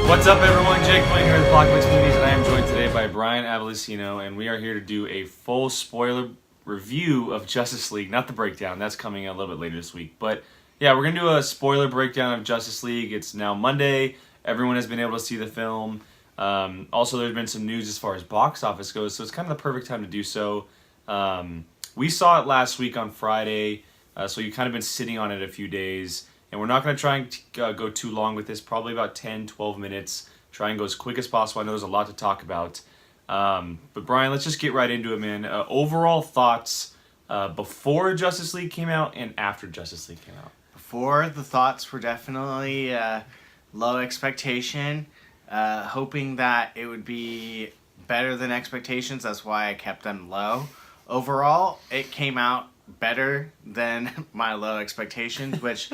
What's up, everyone? Jake Wayne here with Apocalypse Movies, and I am joined today by Brian Avalosino, and we are here to do a full spoiler review of Justice League. Not the breakdown, that's coming a little bit later this week. But yeah, we're going to do a spoiler breakdown of Justice League. It's now Monday. Everyone has been able to see the film. Also, there's been some news as far as box office goes, so it's kind of the perfect time to do so. We saw it last week on Friday, so you've kind of been sitting on it a few days. And we're not going to try and go too long with this, probably about 10, 12 minutes. Try and go as quick as possible. I know there's a lot to talk about. But Brian, let's just get right into it, man. Overall thoughts before Justice League came out and after Justice League came out. Before, the thoughts were definitely low expectation. Hoping that it would be better than expectations. That's why I kept them low. Overall, it came out better than my low expectations, which,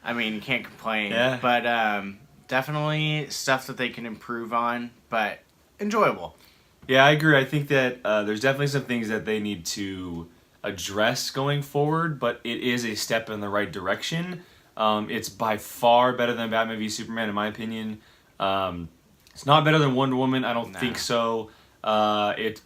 I mean, you can't complain. Yeah. But definitely stuff that they can improve on, but enjoyable. Yeah, I agree. I think that there's definitely some things that they need to address going forward, but it is a step in the right direction. It's by far better than Batman v Superman, in my opinion. It's not better than Wonder Woman. I don't think so. It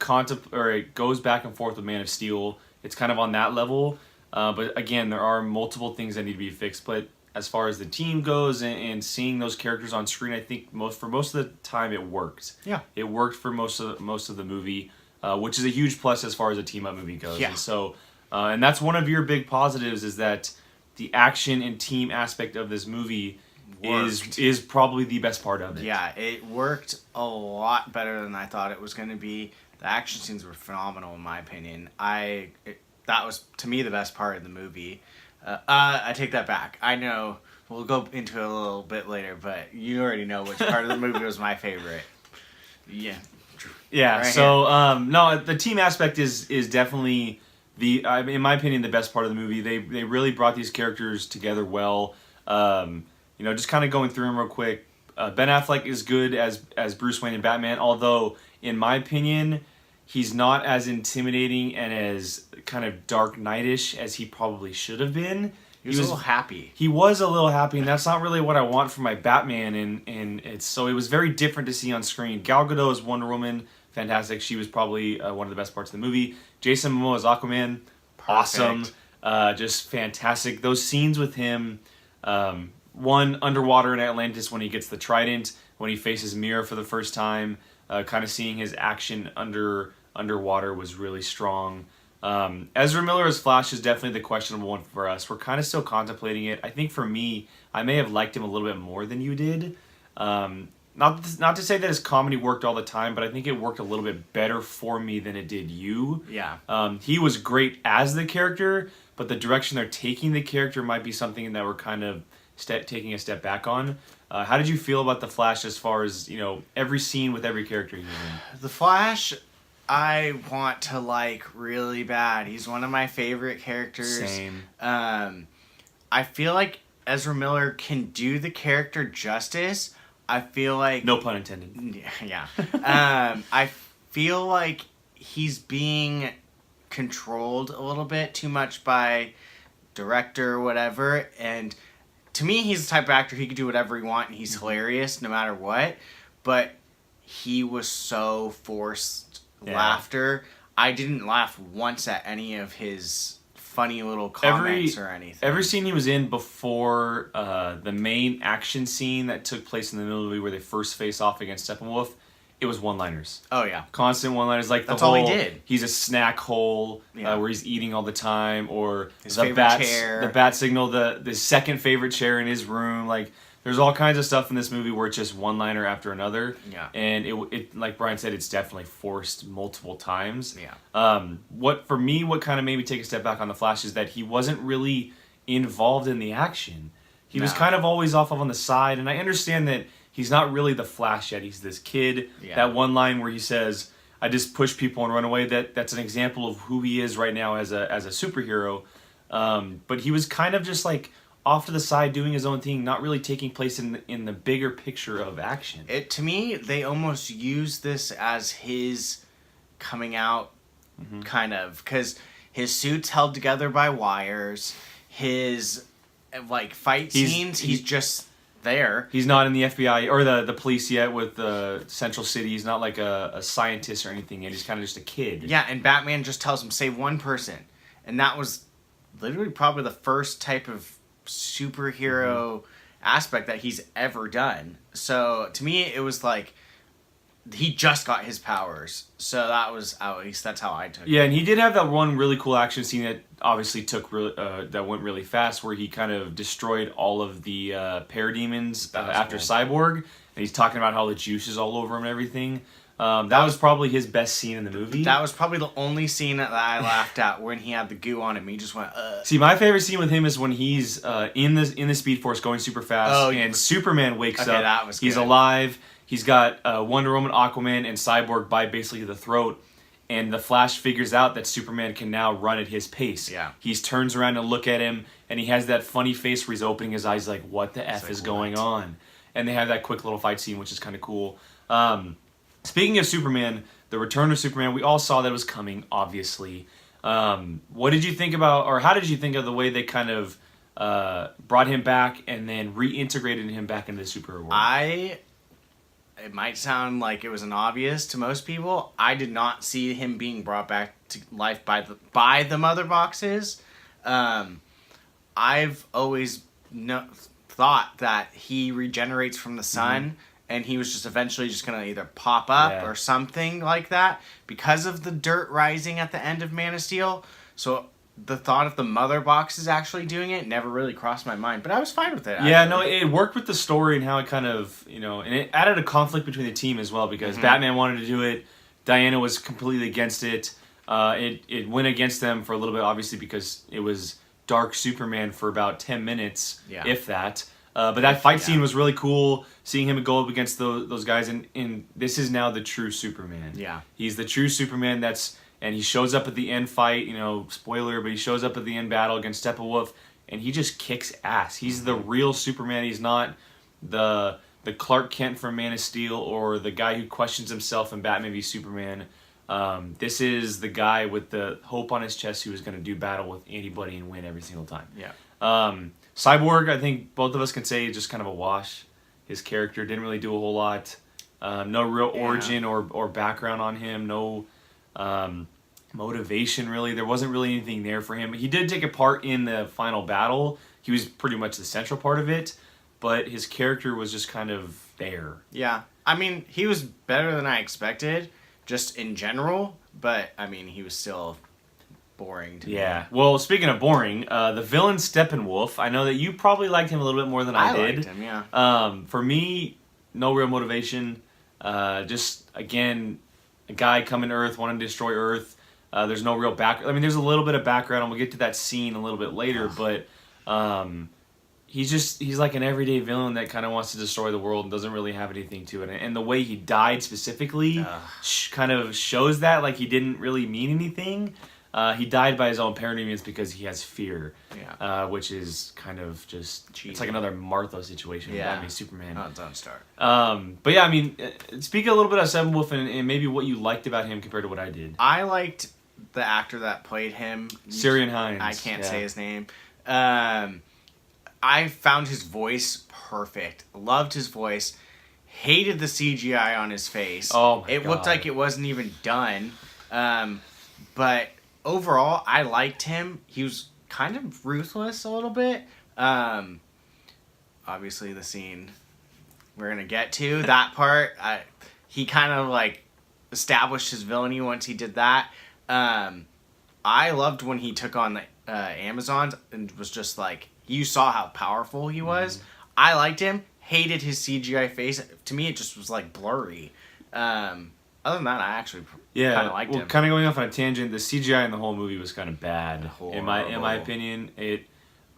goes back and forth with Man of Steel. It's kind of on that level. But again, there are multiple things that need to be fixed. But as far as the team goes and seeing those characters on screen, I think for most of the time it worked. Yeah. It worked for most of the movie, which is a huge plus as far as a team-up movie goes. Yeah. And so, and that's one of your big positives is that the action and team aspect of this movie is probably the best part of it. Yeah, it worked a lot better than I thought it was going to be. The action scenes were phenomenal, in my opinion. That was, to me, the best part of the movie. I take that back. I know we'll go into it a little bit later, but you already know which part of the movie was my favorite. Yeah. Yeah. Right so no, the team aspect is definitely in my opinion, the best part of the movie. They really brought these characters together well. Just kind of going through them real quick. Ben Affleck is good as Bruce Wayne and Batman, although in my opinion, he's not as intimidating and as kind of Dark Knight-ish as he probably should have been. He was a little happy. He was a little happy, and that's not really what I want for my Batman. And it was very different to see on screen. Gal Gadot as Wonder Woman, fantastic. She was probably one of the best parts of the movie. Jason Momoa as Aquaman, awesome, just fantastic. Those scenes with him, one underwater in Atlantis when he gets the trident, when he faces Mira for the first time. Kind of seeing his action underwater was really strong. Ezra Miller as Flash is definitely the questionable one for us. We're kind of still contemplating it. I think for me, I may have liked him a little bit more than you did. Not to say that his comedy worked all the time, but I think it worked a little bit better for me than it did you. Yeah. He was great as the character, but the direction they're taking the character might be something that we're kind of taking a step back on. How did you feel about the Flash as far as, every scene with every character he was in? The Flash, I want to like really bad. He's one of my favorite characters. Same. I feel like Ezra Miller can do the character justice. I feel like... No pun intended. Yeah. I feel like he's being controlled a little bit too much by director or whatever, and... To me, he's the type of actor, he could do whatever he wants, and he's hilarious no matter what. But he was so forced laughter. I didn't laugh once at any of his funny little comments or anything. Every scene he was in before the main action scene that took place in the middle of the movie where they first face off against Steppenwolf, it was one-liners. Oh, yeah. Constant one-liners. Like that's all he did. He's a snack hole where he's eating all the time, or his favorite chair. The bat signal, the second favorite chair in his room. Like, there's all kinds of stuff in this movie where it's just one-liner after another. Yeah. And it like Brian said, it's definitely forced multiple times. Yeah. What kind of made me take a step back on the Flash is that he wasn't really involved in the action. He was kind of always off on the side, and I understand that he's not really the Flash yet. He's this kid. Yeah. That one line where he says, "I just push people and run away." That's an example of who he is right now as a superhero. But he was kind of just like off to the side doing his own thing, not really taking place in the bigger picture of action. To me, they almost use this as his coming out, kind of, because his suit's held together by wires. His fight scenes, he's just there. He's not in the FBI or the police yet with the Central City. He's not like a scientist or anything yet. He's kind of just a kid. Yeah, and Batman just tells him, save one person. And that was literally probably the first type of superhero aspect that he's ever done. So to me, it was like he just got his powers. So that was, at least that's how I took it. Yeah, and he did have that one really cool action scene that obviously that went really fast, where he kind of destroyed all of the parademons after cool. Cyborg, and he's talking about how the juice is all over him and everything. That was probably his best scene in the movie. That was probably the only scene that I laughed at when he had the goo on him. He just went, See, my favorite scene with him is when he's in the Speed Force going super fast, and Superman wakes up. That was He's good. alive. He's got Wonder Woman, Aquaman, and Cyborg by basically the throat. And the Flash figures out that Superman can now run at his pace. Yeah. He turns around to look at him, and he has that funny face where he's opening his eyes like, what the F is going on? And they have that quick little fight scene, which is kind of cool. Speaking of Superman, the return of Superman, we all saw that was coming, obviously. What did you think about, or how did you think of the way they kind of brought him back and then reintegrated him back into the superhero world? It might sound like it was an obvious to most people. I did not see him being brought back to life by the mother boxes. I've always thought that he regenerates from the sun, and he was just eventually just going to either pop up or something like that because of the dirt rising at the end of Man of Steel. So the thought of the mother boxes actually doing it never really crossed my mind, but I was fine with it. Yeah, actually. no, it worked with the story and how it kind of, and it added a conflict between the team as well, because Batman wanted to do it, Diana was completely against it. It went against them for a little bit, obviously, because it was Dark Superman for about 10 minutes, if that. But that fight scene was really cool, seeing him go up against those guys, and this is now the true Superman. Yeah. He's the true Superman and he shows up at the end fight, spoiler, but he shows up at the end battle against Steppenwolf, and he just kicks ass. He's the real Superman. He's not the Clark Kent from Man of Steel or the guy who questions himself in Batman v Superman. This is the guy with the hope on his chest who is going to do battle with anybody and win every single time. Yeah. Cyborg, I think both of us can say, is just kind of a wash. His character didn't really do a whole lot. No real origin or background on him. No motivation, really. There wasn't really anything there for him. He did take a part in the final battle. He was pretty much the central part of it, but his character was just kind of there. Yeah. I mean, he was better than I expected, just in general, but, I mean, he was still boring to me. Yeah. Well, speaking of boring, the villain Steppenwolf, I know that you probably liked him a little bit more than I did. Liked him, yeah. For me, no real motivation. Just, again, a guy coming to Earth, wanting to destroy Earth. There's no real background. I mean, there's a little bit of background, and we'll get to that scene a little bit later, but he's like an everyday villain that kind of wants to destroy the world and doesn't really have anything to it. And the way he died specifically kind of shows that, like, he didn't really mean anything. He died by his own parademons because he has fear, which is kind of just cheesy. It's like another Martha situation with Batman Superman. Oh, don't start. But yeah, I mean, speak a little bit of Steppenwolf and maybe what you liked about him compared to what I did. I liked the actor that played him. Syrian Hines. I can't say his name. I found his voice perfect. Loved his voice. Hated the CGI on his face. Oh my God. It looked like it wasn't even done. But overall, I liked him. He was kind of ruthless a little bit. Obviously, the scene we're going to get to, that part, he kind of like established his villainy once he did that. I loved when he took on the Amazons and was just like, you saw how powerful he was. I liked him. Hated his CGI face. To me, it just was like blurry. Other than that, I actually kind of liked him. Kind of going off on a tangent, the CGI in the whole movie was kind of bad. In my opinion. It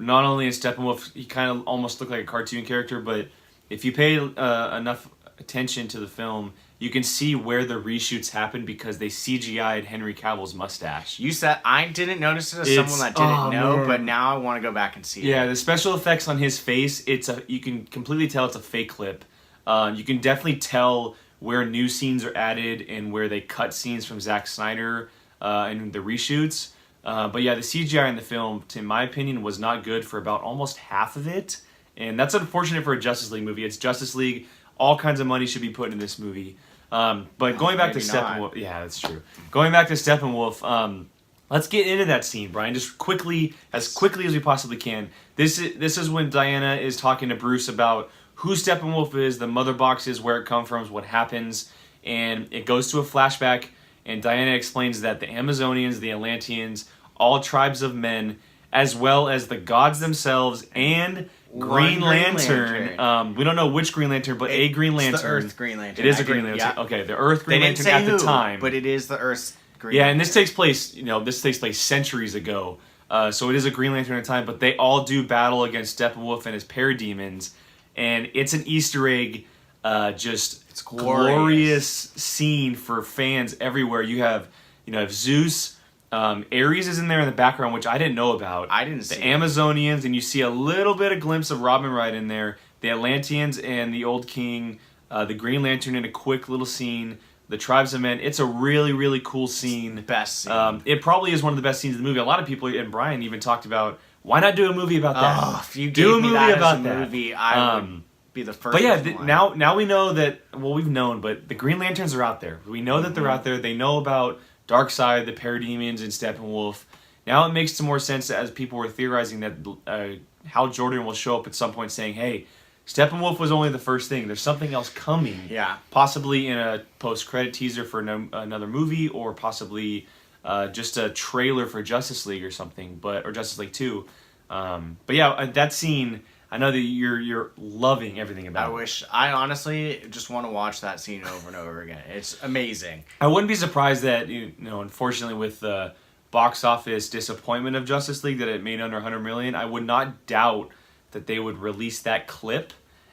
not only in Steppenwolf, he kind of almost looked like a cartoon character, but if you pay enough attention to the film, you can see where the reshoots happened because they CGI'd Henry Cavill's mustache. You said I didn't notice it as someone that didn't know, but now I want to go back and see it. Yeah, the special effects on his face, you can completely tell it's a fake clip. You can definitely tell where new scenes are added and where they cut scenes from Zack Snyder and the reshoots. But yeah, the CGI in the film, in my opinion, was not good for about almost half of it. and that's unfortunate for a Justice League movie. It's Justice League. All kinds of money should be put in this movie. But going back to Steppenwolf, yeah, that's true. Going back to Steppenwolf, let's get into that scene, Brian, just quickly as we possibly can. This is when Diana is talking to Bruce about who Steppenwolf is, the mother boxes, where it comes from, what happens, and it goes to a flashback, and Diana explains that the Amazonians, the Atlanteans, all tribes of men, as well as the gods themselves and Green Lantern. We don't know which Green Lantern, but a Green Lantern. It's the Earth Green Lantern. It is a Green Lantern. Yeah. Okay, the Earth Green Lantern Lantern at who, the time. But it is the Earth Green Lantern. Lantern. And this takes place centuries ago. So it is a Green Lantern at the time, but they all do battle against Steppenwolf and his parademons. And it's an Easter egg, it's glorious scene for fans everywhere. You have Zeus. Ares is in there in the background, which I didn't know about. I didn't see the Amazonians, and you see a little bit of glimpse of Robin Wright in there. The Atlanteans and the Old King, the Green Lantern in a quick little scene. The Tribes of Men. It's a really, really cool scene. Best scene. It probably is one of the best scenes of the movie. A lot of people, and Brian even talked about, why not do a movie about that? Oh, if you do a movie about that movie, I would be the first. But yeah, now we know that. Well, we've known, but the Green Lanterns are out there. We know that they're out there. They know about Darkseid, the Parademons, and Steppenwolf. Now it makes some more sense as people were theorizing that Hal Jordan will show up at some point saying, "Hey, Steppenwolf was only the first thing. There's something else coming. Yeah, possibly in a post-credit teaser for another movie, or possibly just a trailer for Justice League or something, or Justice League 2. But yeah, that scene, I know that you're loving everything about it. I honestly just want to watch that scene over and over again. It's amazing. I wouldn't be surprised that, unfortunately with the box office disappointment of Justice League that it made under 100 million, I would not doubt that they would release that clip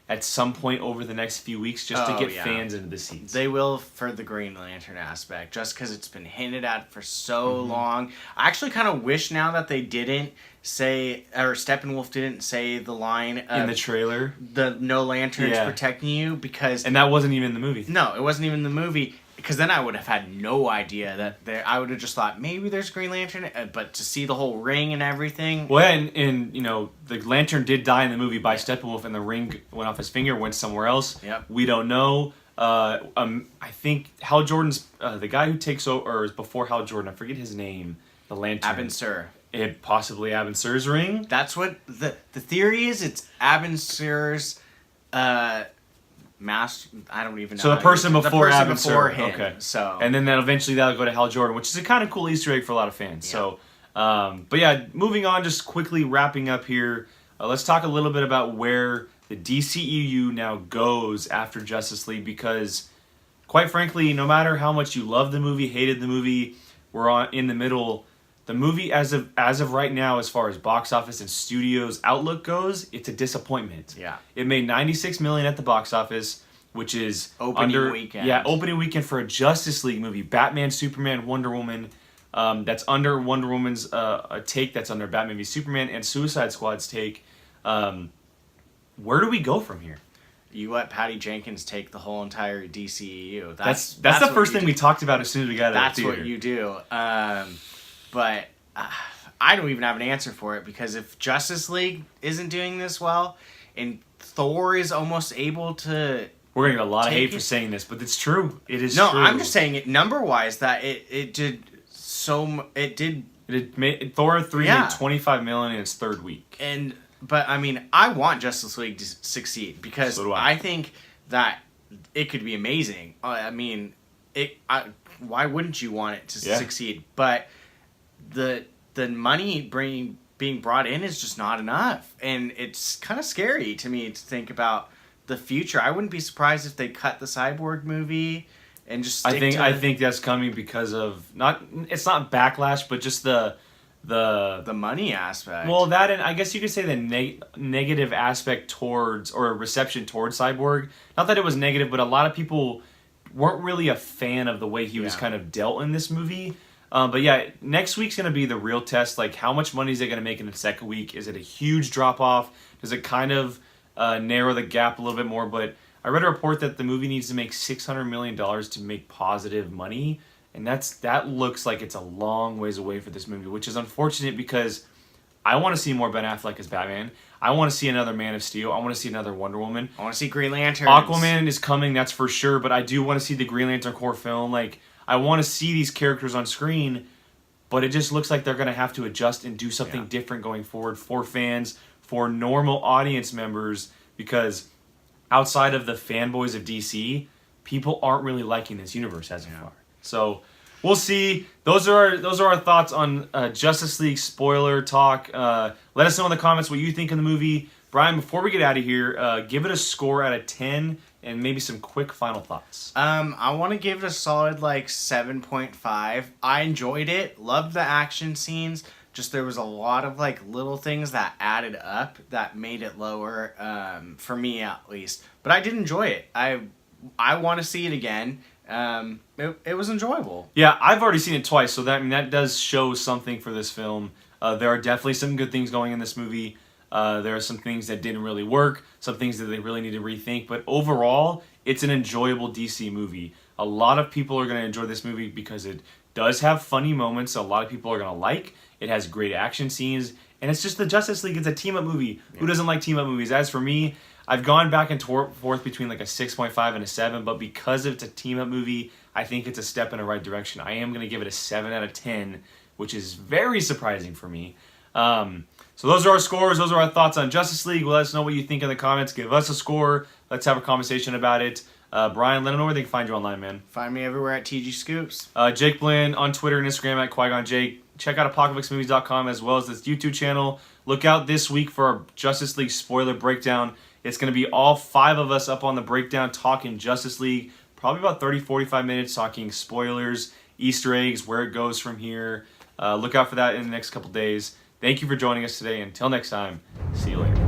at some point over the next few weeks just to get fans into the seats. They will for the Green Lantern aspect, just because it's been hinted at for so long. I actually kind of wish now that they didn't say, or Steppenwolf didn't say the line in the trailer, the no lanterns protecting you, because... And that wasn't even in the movie. No, it wasn't even in the movie, because then I would have had no idea that I would have just thought maybe there's Green Lantern, but to see the whole ring and everything... Well, and the Lantern did die in the movie by Steppenwolf, and the ring went off his finger, went somewhere else. Yep. We don't know. I think Hal Jordan's... the guy who takes over, or is before Hal Jordan, I forget his name, the Lantern. Abin Sur. Possibly Abin Sur's ring? That's what... The theory is it's Abin Sur's... master, I don't even know. So the person before Abin Sur. Him. Okay. So and then eventually that'll go to Hal Jordan, which is a kind of cool Easter egg for a lot of fans. Yeah. So, but yeah, moving on, just quickly wrapping up here. Let's talk a little bit about where the DCEU now goes after Justice League, because, quite frankly, no matter how much you love the movie, hated the movie, we're in the middle. The movie, as of right now, as far as box office and studios outlook goes, it's a disappointment. Yeah. It made $96 million at the box office, which is opening weekend. Yeah, opening weekend for a Justice League movie. Batman, Superman, Wonder Woman. That's under Wonder Woman's take. That's under Batman v Superman and Suicide Squad's take. Where do we go from here? You let Patty Jenkins take the whole entire DCEU. That's the first thing we talked about as soon as we got out of the theater. That's what you do. But I don't even have an answer for it, because if Justice League isn't doing this well, and Thor is almost able to... We're going to get a lot of hate for saying this, but it's true. It is true. No, I'm just saying it number-wise, that it did so... It did... Thor 3 made $25 million in its third week. But, I mean, I want Justice League to succeed, because so do I. I think that it could be amazing. I mean, why wouldn't you want it to succeed? But... The money being brought in is just not enough, and it's kind of scary to me to think about the future. I wouldn't be surprised if they cut the Cyborg movie and just stick I think that's coming because of it's not backlash, but just the money aspect. Well, that, and I guess you could say the negative aspect towards, or reception towards Cyborg. Not that it was negative, but a lot of people weren't really a fan of the way he was kind of dealt in this movie. But yeah, next week's going to be the real test. Like, how much money is it going to make in the second week? Is it a huge drop-off? Does it kind of narrow the gap a little bit more? But I read a report that the movie needs to make $600 million to make positive money. And that looks like it's a long ways away for this movie, which is unfortunate, because I want to see more Ben Affleck as Batman. I want to see another Man of Steel. I want to see another Wonder Woman. I want to see Green Lantern. Aquaman is coming, that's for sure, but I do want to see the Green Lantern Corps film. Like, I want to see these characters on screen, but it just looks like they're going to have to adjust and do something different going forward for fans, for normal audience members, because outside of the fanboys of DC, people aren't really liking this universe as of far. So we'll see. Those are our thoughts on Justice League spoiler talk. Let us know in the comments what you think of the movie. Brian, before we get out of here, give it a score out of 10 and maybe some quick final thoughts. I want to give it a solid like 7.5. I enjoyed it. Loved the action scenes. Just there was a lot of like little things that added up that made it lower, for me at least. But I did enjoy it. I want to see it again. It was enjoyable. Yeah, I've already seen it twice, so that does show something for this film. There are definitely some good things going in this movie. There are some things that didn't really work, some things that they really need to rethink, but overall, it's an enjoyable DC movie. A lot of people are going to enjoy this movie because it does have funny moments a lot of people are going to like. It has great action scenes, and it's just the Justice League. It's a team-up movie. Yeah. Who doesn't like team-up movies? As for me, I've gone back and forth between like a 6.5 and a 7, but because it's a team-up movie, I think it's a step in the right direction. I am going to give it a 7 out of 10, which is very surprising for me. So those are our scores. Those are our thoughts on Justice League. Let us know what you think in the comments. Give us a score. Let's have a conversation about it. Brian, let them know where they can find you online, man. Find me everywhere at TG Scoops. Jake Blinn on Twitter and Instagram at Qui-Gon Jake. Check out apocalypsemovies.com as well as this YouTube channel. Look out this week for our Justice League spoiler breakdown. It's going to be all 5 of us up on the breakdown talking Justice League. Probably about 30-45 minutes talking spoilers, Easter eggs, where it goes from here. Look out for that in the next couple days. Thank you for joining us today. Until next time, see you later.